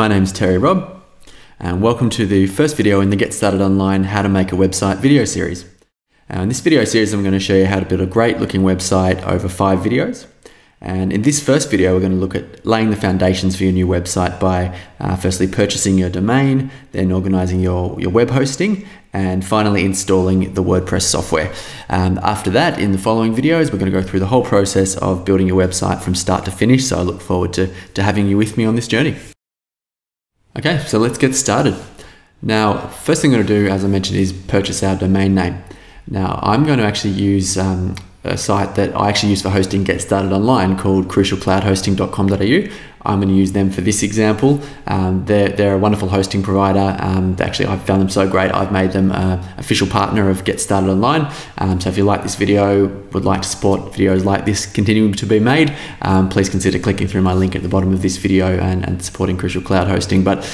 my name's Terry Robb, and welcome to the first video in the Get Started Online How to Make a Website video series. In this video series, I'm going to show you how to build a great looking website over 5 videos. And in this first video, we're going to look at laying the foundations for your new website by firstly purchasing your domain, then organizing your web hosting, and finally installing the WordPress software. After that, in the following videos, we're going to go through the whole process of building your website from start to finish. So I look forward to having you with me on this journey. Okay, so let's get started. Now, first thing I'm going to do, as I mentioned, is purchase our domain name. Now, I'm going to actually use a site that I actually use for hosting Get Started Online called crucialcloudhosting.com.au. I'm going to use them for this example. They're a wonderful hosting provider. Actually, I've found them so great, I've made them an official partner of Get Started Online. So if you like this video, would like to support videos like this continuing to be made, please consider clicking through my link at the bottom of this video and supporting Crucial Cloud Hosting. But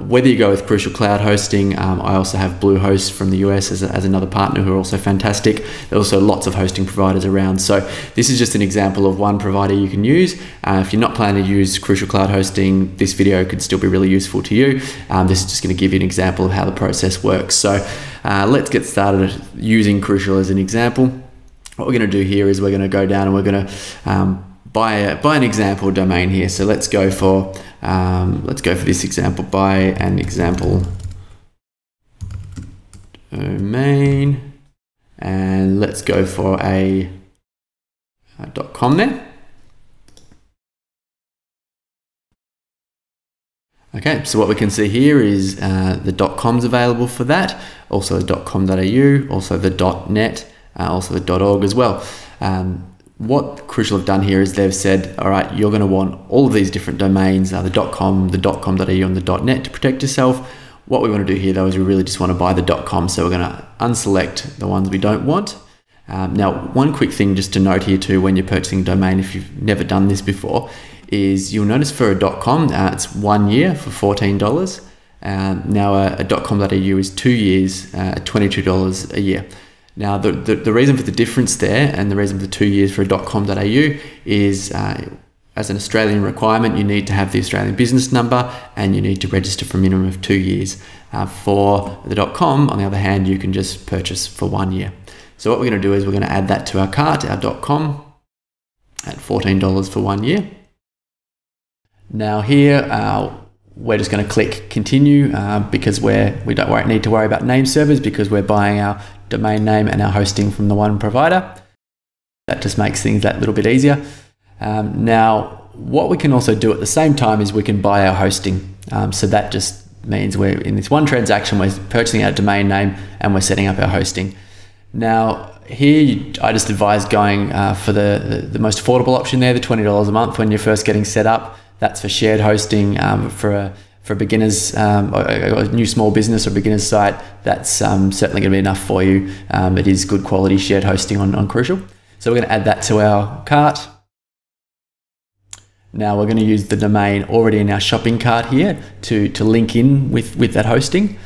whether you go with Crucial Cloud Hosting, I also have Bluehost from the US as another partner who are also fantastic. There are also lots of hosting providers around. So this is just an example of one provider you can use. If you're not planning to use Crucial Cloud Hosting, this video could still be really useful to you. This is just going to give you an example of how the process works. So let's get started using Crucial as an example. What we're going to do here is we're going to go down and we're going to buy an example domain here. So let's go for this example. Buy an example domain, and let's go for a .com there. Okay, so what we can see here is the .com's available for that, also the .com.au, also the .net, also the .org as well. What Crucial have done here is they've said, all right, you're going to want all of these different domains, the .com, the .com.au, and the .net to protect yourself. What we want to do here, though, is we really just want to buy the .com, so we're going to unselect the ones we don't want. Now, one quick thing just to note here too, when you're purchasing a domain, if you've never done this before, is you'll notice for a .com, it's 1 year for $14. Now a .com.au is 2 years at $22 a year. Now the reason for the difference there, and the reason for the 2 years for a .com.au is as an Australian requirement, you need to have the Australian business number and you need to register for a minimum of 2 years. For the .com, on the other hand, you can just purchase for 1 year. So what we're going to do is we're going to add that to our cart, our .com, at $14 for 1 year. Now here, we're just going to click continue because we don't need to worry about name servers because we're buying our domain name and our hosting from the one provider. That just makes things that little bit easier. Now, what we can also do at the same time is we can buy our hosting. So that just means we're in this one transaction, we're purchasing our domain name and we're setting up our hosting. Now here, I just advise going for the most affordable option there, the $20 a month when you're first getting set up. That's for shared hosting for beginners, a new small business or beginner's site. That's certainly going to be enough for you. It is good quality shared hosting on Crucial. So we're going to add that to our cart. Now we're going to use the domain already in our shopping cart here to link in with that hosting.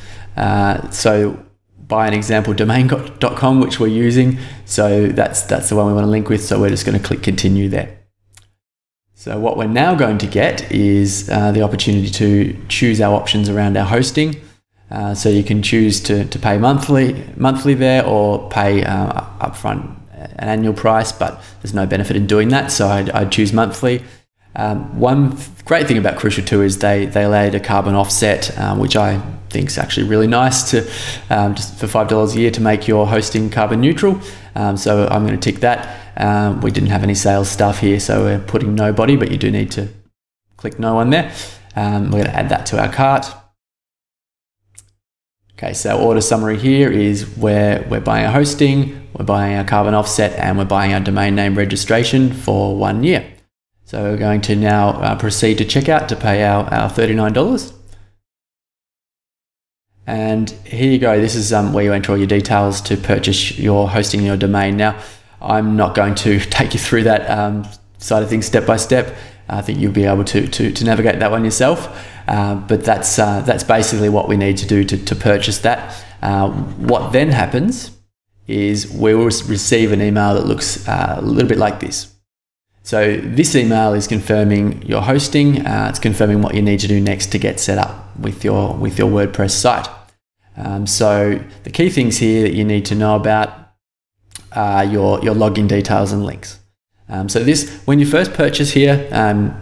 So buy an example domain.com, which we're using. So that's the one we want to link with. So we're just going to click continue there. So what we're now going to get is the opportunity to choose our options around our hosting. So you can choose to pay monthly there or pay upfront an annual price, but there's no benefit in doing that. So I'd choose monthly. One great thing about Crucial too is they allow a carbon offset, which I think is actually really nice to just for $5 a year to make your hosting carbon neutral. So I'm going to tick that. We didn't have any sales stuff here, so we're putting nobody, but you do need to click no one there. We're going to add that to our cart. Okay, so order summary here is we're buying our hosting, we're buying our carbon offset, and we're buying our domain name registration for 1 year. So we're going to now proceed to checkout to pay our $39. And here you go. This is where you enter all your details to purchase your hosting and your domain. Now, I'm not going to take you through that side of things step by step. I think you'll be able to navigate that one yourself. But that's basically what we need to do to purchase that. What then happens is we will receive an email that looks a little bit like this. So this email is confirming your hosting. It's confirming what you need to do next to get set up with your WordPress site. So the key things here that you need to know about are your login details and links. So this, when you first purchase here,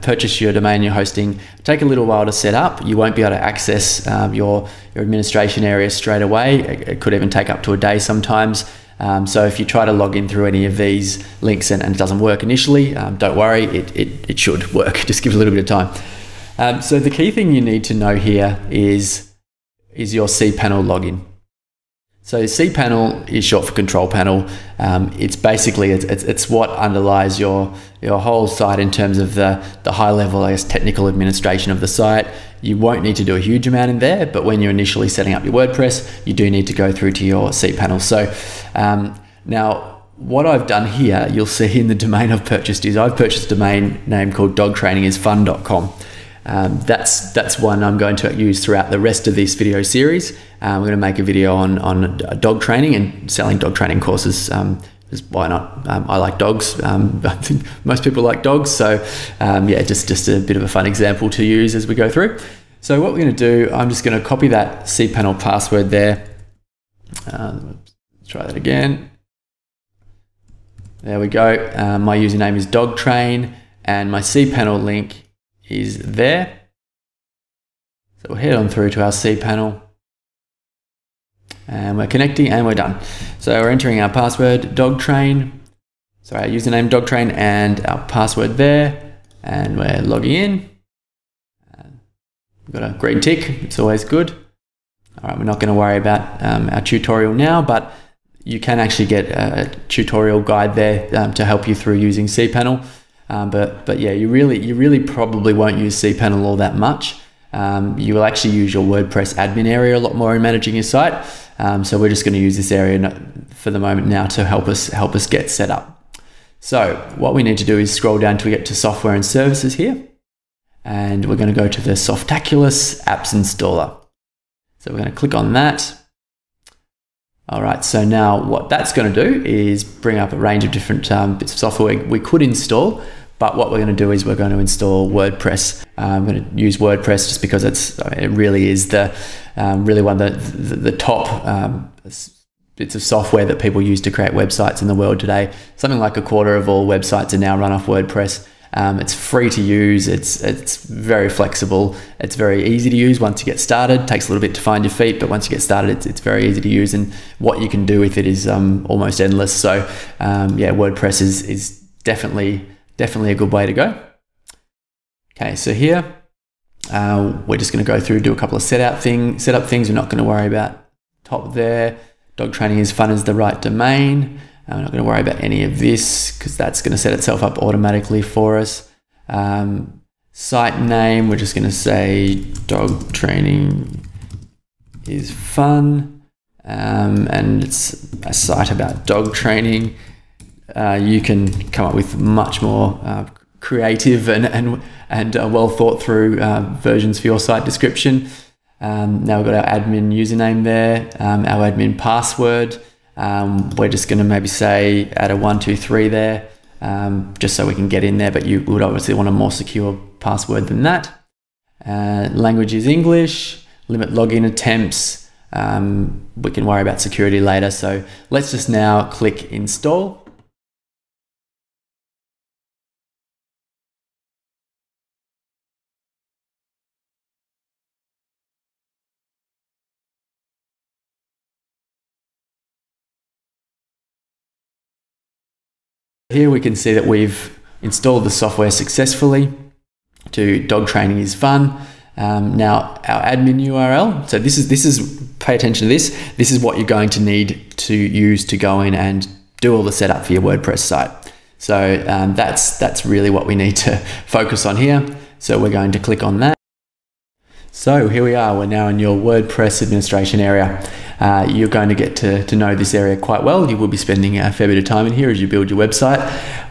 purchase your domain, your hosting, take a little while to set up. You won't be able to access your administration area straight away. It could even take up to a day sometimes. So if you try to log in through any of these links and it doesn't work initially, don't worry, it should work. Just give it a little bit of time. So the key thing you need to know here is your cPanel login. So cPanel is short for control panel. It's basically, it's what underlies your whole site in terms of the high level, I guess, technical administration of the site. You won't need to do a huge amount in there, but when you're initially setting up your WordPress, you do need to go through to your cPanel. So now what I've done here, you'll see in the domain I've purchased is I've purchased a domain name called dogtrainingisfun.com. That's one I'm going to use throughout the rest of this video series. We're going to make a video on dog training and selling dog training courses. Why not? I like dogs. I think most people like dogs. So yeah, just a bit of a fun example to use as we go through. So what we're going to do, I'm just going to copy that cPanel password there. Let's try that again. There we go. My username is dogtrain and my cPanel link is there. So we'll head on through to our cPanel and we're connecting and we're done. So we're entering our password dogtrain, sorry, our username dogtrain and our password there, and we're logging in. We've got a green tick, it's always good. All right, we're not going to worry about our tutorial now, but you can actually get a tutorial guide there to help you through using cPanel. But yeah, you really probably won't use cPanel all that much. You will actually use your WordPress admin area a lot more in managing your site. So we're just going to use this area for the moment now to help us get set up. So what we need to do is scroll down till we get to software and services here. And we're going to go to the Softaculous apps installer. So we're going to click on that. All right, so now what that's going to do is bring up a range of different bits of software we could install, but what we're going to do is we're going to install WordPress. I'm going to use WordPress just because it really is really one of the top bits of software that people use to create websites in the world today. Something like a quarter of all websites are now run off WordPress. It's free to use, it's very flexible, it's very easy to use once you get started. It takes a little bit to find your feet, but once you get started, it's very easy to use, and what you can do with it is almost endless. So yeah, WordPress is definitely a good way to go. Okay, so here we're just going to go through, do a couple of setup things. We're not going to worry about top there. Dog training is fun is the right domain. We're not going to worry about any of this because that's going to set itself up automatically for us. Site name, we're just going to say dog training is fun, and it's a site about dog training. You can come up with much more creative and well thought through versions for your site description. Now we've got our admin username there, our admin password. We're just going to maybe say add a 123 there, just so we can get in there, but you would obviously want a more secure password than that. Language is English, limit login attempts. We can worry about security later. So let's just now click install. Here we can see that we've installed the software successfully to dog training is fun. Now our admin URL, so this is pay attention to this. This is what you're going to need to use to go in and do all the setup for your WordPress site. So that's really what we need to focus on here. So we're going to click on that. So here we are, we're now in your WordPress administration area. you're going to get to know this area quite well. You will be spending a fair bit of time in here as you build your website.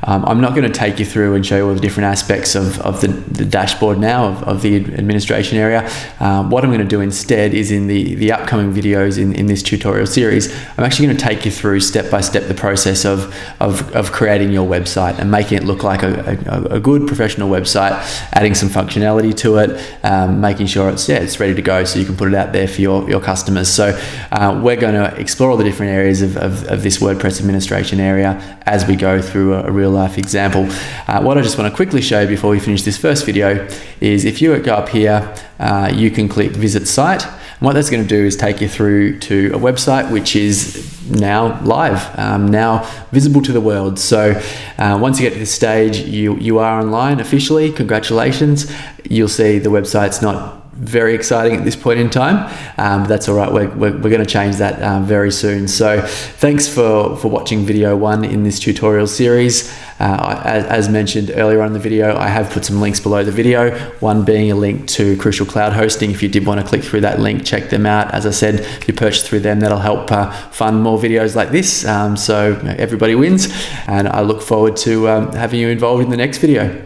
I'm not going to take you through and show you all the different aspects of the dashboard now, of the administration area. What I'm going to do instead is in the upcoming videos in this tutorial series, I'm actually going to take you through step by step the process of creating your website and making it look like a good professional website, adding some functionality to it, making sure it's ready to go so you can put it out there for your customers. So we're going to explore all the different areas of this WordPress administration area as we go through a real life example. What I just want to quickly show you before we finish this first video is if you go up here, you can click visit site. And what that's going to do is take you through to a website which is now live, now visible to the world. So once you get to this stage, you are online officially. Congratulations. You'll see the website's not very exciting at this point in time, but that's all right. We're going to change that very soon. So thanks for watching video 1 in this tutorial series. As mentioned earlier on in the video, I have put some links below the video, one being a link to Crucial Cloud Hosting. If you did want to click through that link, check them out. As I said, if you purchase through them, that'll help fund more videos like this, so everybody wins, and I look forward to having you involved in the next video.